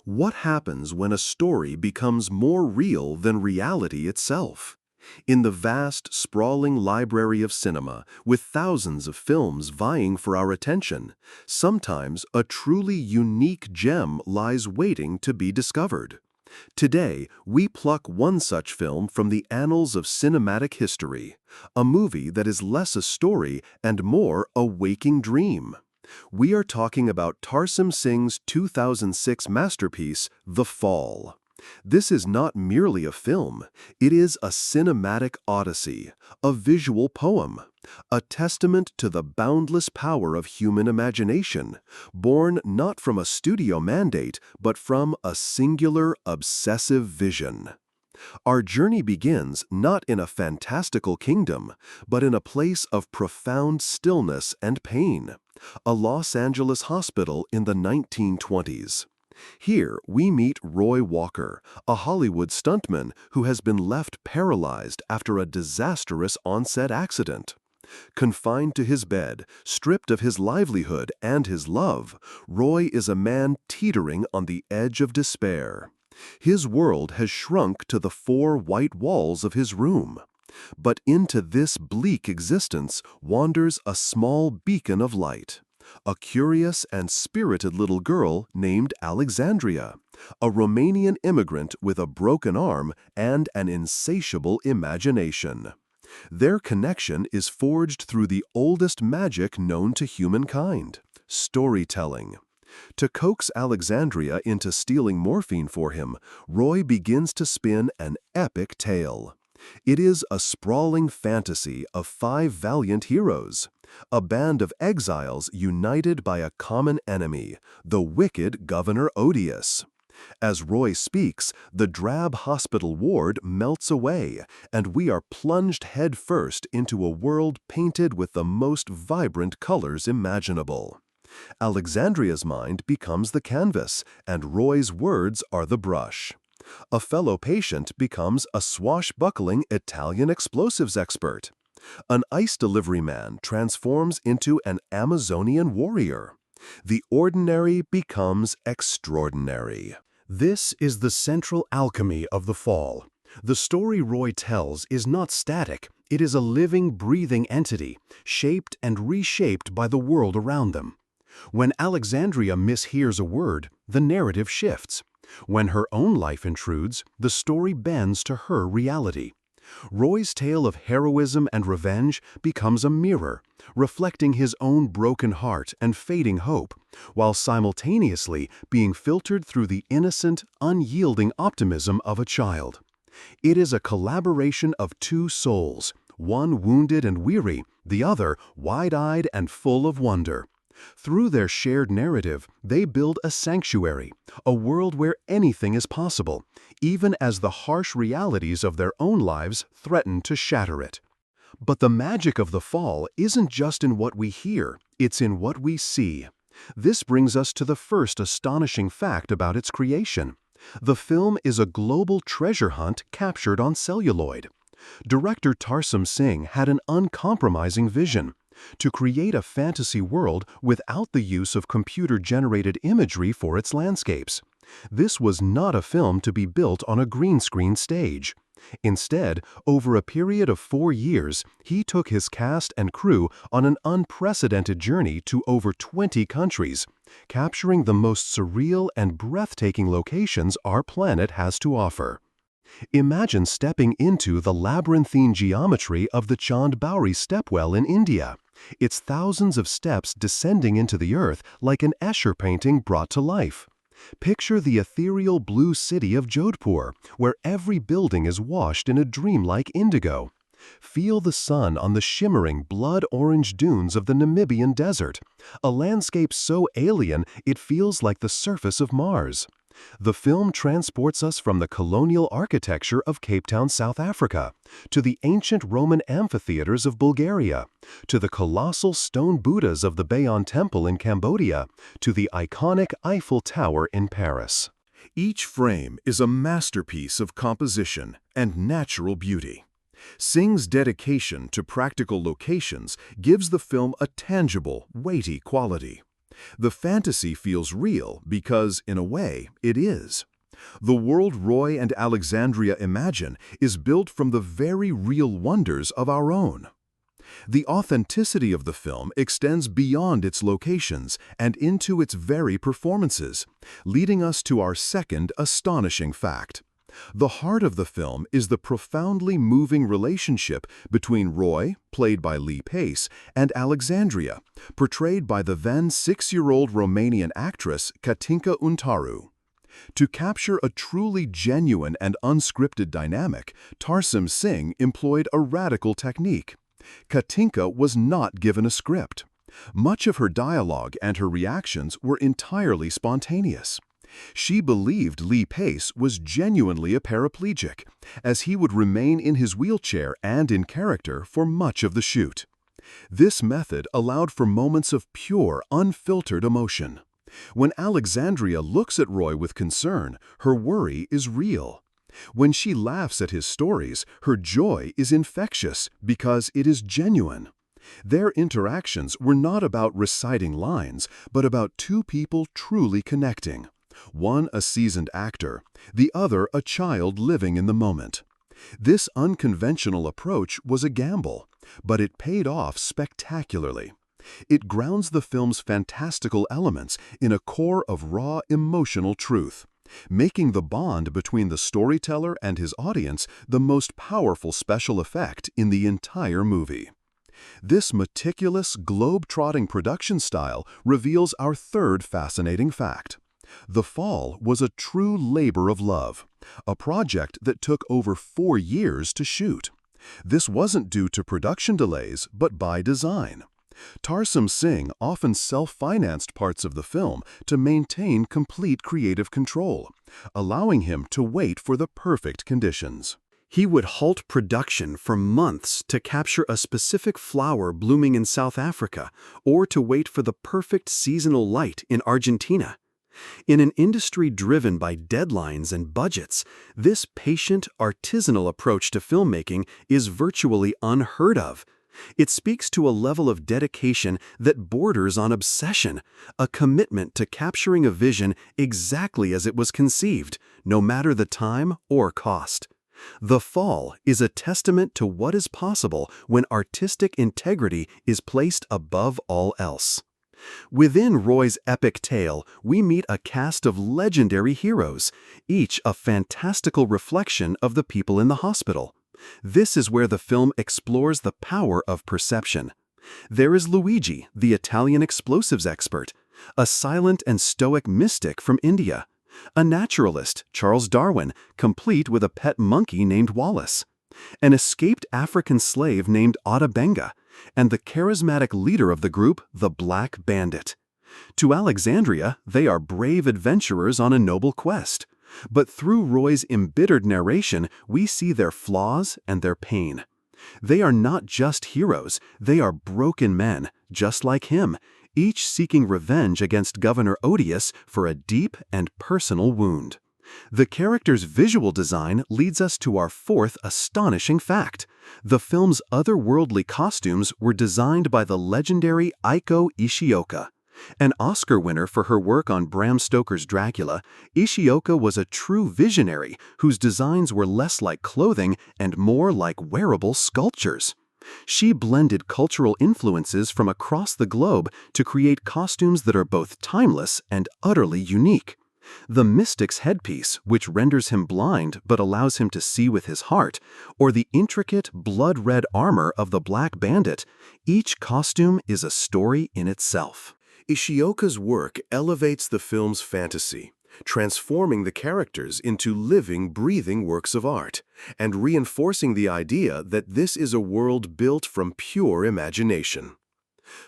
What happens when a story becomes more real than reality itself? In the vast, sprawling library of cinema, with thousands of films vying for our attention, sometimes a truly unique gem lies waiting to be discovered. Today, we pluck one such film from the annals of cinematic history, a movie that is less a story and more a waking dream. We are talking about Tarsem Singh's 2006 masterpiece, The Fall. This is not merely a film, it is a cinematic odyssey, a visual poem, a testament to the boundless power of human imagination, born not from a studio mandate, but from a singular, obsessive vision. Our journey begins not in a fantastical kingdom, but in a place of profound stillness and pain, a Los Angeles hospital in the 1920s. Here, we meet Roy Walker, a Hollywood stuntman who has been left paralyzed after a disastrous on-set accident. Confined to his bed, stripped of his livelihood and his love, Roy is a man teetering on the edge of despair. His world has shrunk to the four white walls of his room. But into this bleak existence wanders a small beacon of light. A curious and spirited little girl named Alexandria, a Romanian immigrant with a broken arm and an insatiable imagination. Their connection is forged through the oldest magic known to humankind: storytelling. To coax Alexandria into stealing morphine for him, Roy begins to spin an epic tale. It is a sprawling fantasy of five valiant heroes, a band of exiles united by a common enemy, the wicked Governor Odious. As Roy speaks, the drab hospital ward melts away, and we are plunged headfirst into a world painted with the most vibrant colors imaginable. Alexandria's mind becomes the canvas, and Roy's words are the brush. A fellow patient becomes a swashbuckling Italian explosives expert. An ice delivery man transforms into an Amazonian warrior. The ordinary becomes extraordinary. This is the central alchemy of The Fall. The story Roy tells is not static, it is a living, breathing entity, shaped and reshaped by the world around them. When Alexandria mishears a word, the narrative shifts. When her own life intrudes, the story bends to her reality. Roy's tale of heroism and revenge becomes a mirror, reflecting his own broken heart and fading hope, while simultaneously being filtered through the innocent, unyielding optimism of a child. It is a collaboration of two souls, one wounded and weary, the other wide-eyed and full of wonder. Through their shared narrative, they build a sanctuary, a world where anything is possible, even as the harsh realities of their own lives threaten to shatter it. But the magic of The Fall isn't just in what we hear, it's in what we see. This brings us to the first astonishing fact about its creation. The film is a global treasure hunt captured on celluloid. Director Tarsem Singh had an uncompromising vision: to create a fantasy world without the use of computer-generated imagery for its landscapes. This was not a film to be built on a green screen stage. Instead, over a period of 4 years, he took his cast and crew on an unprecedented journey to over 20 countries, capturing the most surreal and breathtaking locations our planet has to offer. Imagine stepping into the labyrinthine geometry of the Chand Bauri stepwell in India, its thousands of steps descending into the earth like an Escher painting brought to life. Picture the ethereal blue city of Jodhpur, where every building is washed in a dreamlike indigo. Feel the sun on the shimmering blood-orange dunes of the Namibian desert, a landscape so alien it feels like the surface of Mars. The film transports us from the colonial architecture of Cape Town, South Africa, to the ancient Roman amphitheaters of Bulgaria, to the colossal stone Buddhas of the Bayon Temple in Cambodia, to the iconic Eiffel Tower in Paris. Each frame is a masterpiece of composition and natural beauty. Singh's dedication to practical locations gives the film a tangible, weighty quality. The fantasy feels real because, in a way, it is. The world Roy and Alexandria imagine is built from the very real wonders of our own. The authenticity of the film extends beyond its locations and into its very performances, leading us to our second astonishing fact. The heart of the film is the profoundly moving relationship between Roy, played by Lee Pace, and Alexandria, portrayed by the then 6-year-old Romanian actress Katinka Untaru. To capture a truly genuine and unscripted dynamic, Tarsem Singh employed a radical technique. Katinka was not given a script. Much of her dialogue and her reactions were entirely spontaneous. She believed Lee Pace was genuinely a paraplegic, as he would remain in his wheelchair and in character for much of the shoot. This method allowed for moments of pure, unfiltered emotion. When Alexandria looks at Roy with concern, her worry is real. When she laughs at his stories, her joy is infectious because it is genuine. Their interactions were not about reciting lines, but about two people truly connecting. One a seasoned actor, the other a child living in the moment. This unconventional approach was a gamble, but it paid off spectacularly. It grounds the film's fantastical elements in a core of raw emotional truth, making the bond between the storyteller and his audience the most powerful special effect in the entire movie. This meticulous, globe-trotting production style reveals our third fascinating fact. The Fall was a true labor of love, a project that took over 4 years to shoot. This wasn't due to production delays, but by design. Tarsem Singh often self-financed parts of the film to maintain complete creative control, allowing him to wait for the perfect conditions. He would halt production for months to capture a specific flower blooming in South Africa or to wait for the perfect seasonal light in Argentina. In an industry driven by deadlines and budgets, this patient, artisanal approach to filmmaking is virtually unheard of. It speaks to a level of dedication that borders on obsession, a commitment to capturing a vision exactly as it was conceived, no matter the time or cost. The Fall is a testament to what is possible when artistic integrity is placed above all else. Within Roy's epic tale, we meet a cast of legendary heroes, each a fantastical reflection of the people in the hospital. This is where the film explores the power of perception. There is Luigi, the Italian explosives expert, a silent and stoic mystic from India, a naturalist, Charles Darwin, complete with a pet monkey named Wallace, an escaped African slave named Ota Benga, and the charismatic leader of the group, the Black Bandit. To Alexandria, they are brave adventurers on a noble quest. But through Roy's embittered narration, we see their flaws and their pain. They are not just heroes, they are broken men, just like him, each seeking revenge against Governor Odious for a deep and personal wound. The character's visual design leads us to our fourth astonishing fact. The film's otherworldly costumes were designed by the legendary Eiko Ishioka. An Oscar winner for her work on Bram Stoker's Dracula, Ishioka was a true visionary whose designs were less like clothing and more like wearable sculptures. She blended cultural influences from across the globe to create costumes that are both timeless and utterly unique. The mystic's headpiece, which renders him blind but allows him to see with his heart, or the intricate, blood-red armor of the Black Bandit, each costume is a story in itself. Ishioka's work elevates the film's fantasy, transforming the characters into living, breathing works of art, and reinforcing the idea that this is a world built from pure imagination.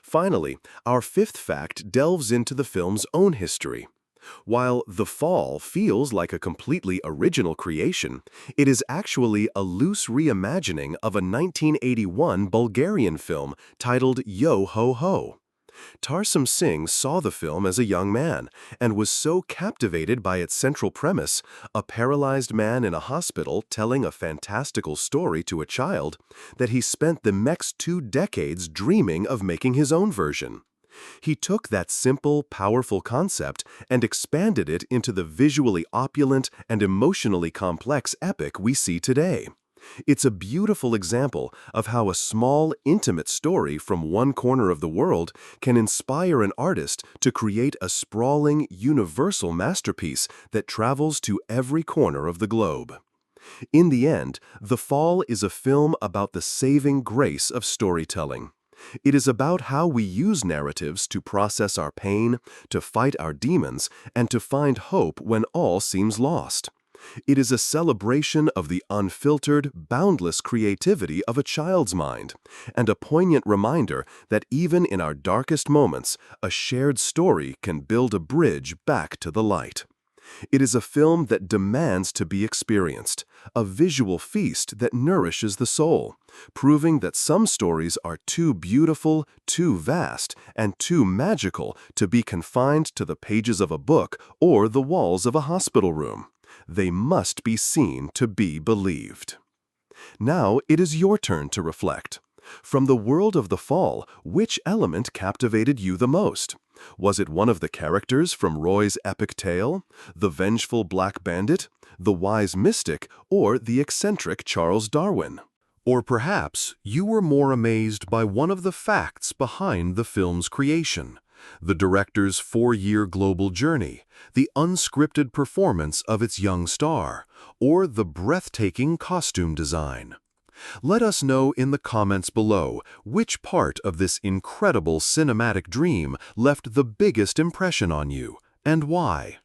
Finally, our fifth fact delves into the film's own history. While The Fall feels like a completely original creation, it is actually a loose reimagining of a 1981 Bulgarian film titled Yo Ho Ho. Tarsem Singh saw the film as a young man and was so captivated by its central premise, a paralyzed man in a hospital telling a fantastical story to a child, that he spent the next 2 decades dreaming of making his own version. He took that simple, powerful concept and expanded it into the visually opulent and emotionally complex epic we see today. It's a beautiful example of how a small, intimate story from one corner of the world can inspire an artist to create a sprawling, universal masterpiece that travels to every corner of the globe. In the end, The Fall is a film about the saving grace of storytelling. It is about how we use narratives to process our pain, to fight our demons, and to find hope when all seems lost. It is a celebration of the unfiltered, boundless creativity of a child's mind, and a poignant reminder that even in our darkest moments, a shared story can build a bridge back to the light. It is a film that demands to be experienced, a visual feast that nourishes the soul, proving that some stories are too beautiful, too vast, and too magical to be confined to the pages of a book or the walls of a hospital room. They must be seen to be believed. Now it is your turn to reflect. From the world of The Fall, which element captivated you the most? Was it one of the characters from Roy's epic tale, the vengeful Black Bandit, the wise mystic, or the eccentric Charles Darwin? Or perhaps you were more amazed by one of the facts behind the film's creation, the director's 4-year global journey, the unscripted performance of its young star, or the breathtaking costume design. Let us know in the comments below which part of this incredible cinematic dream left the biggest impression on you, and why.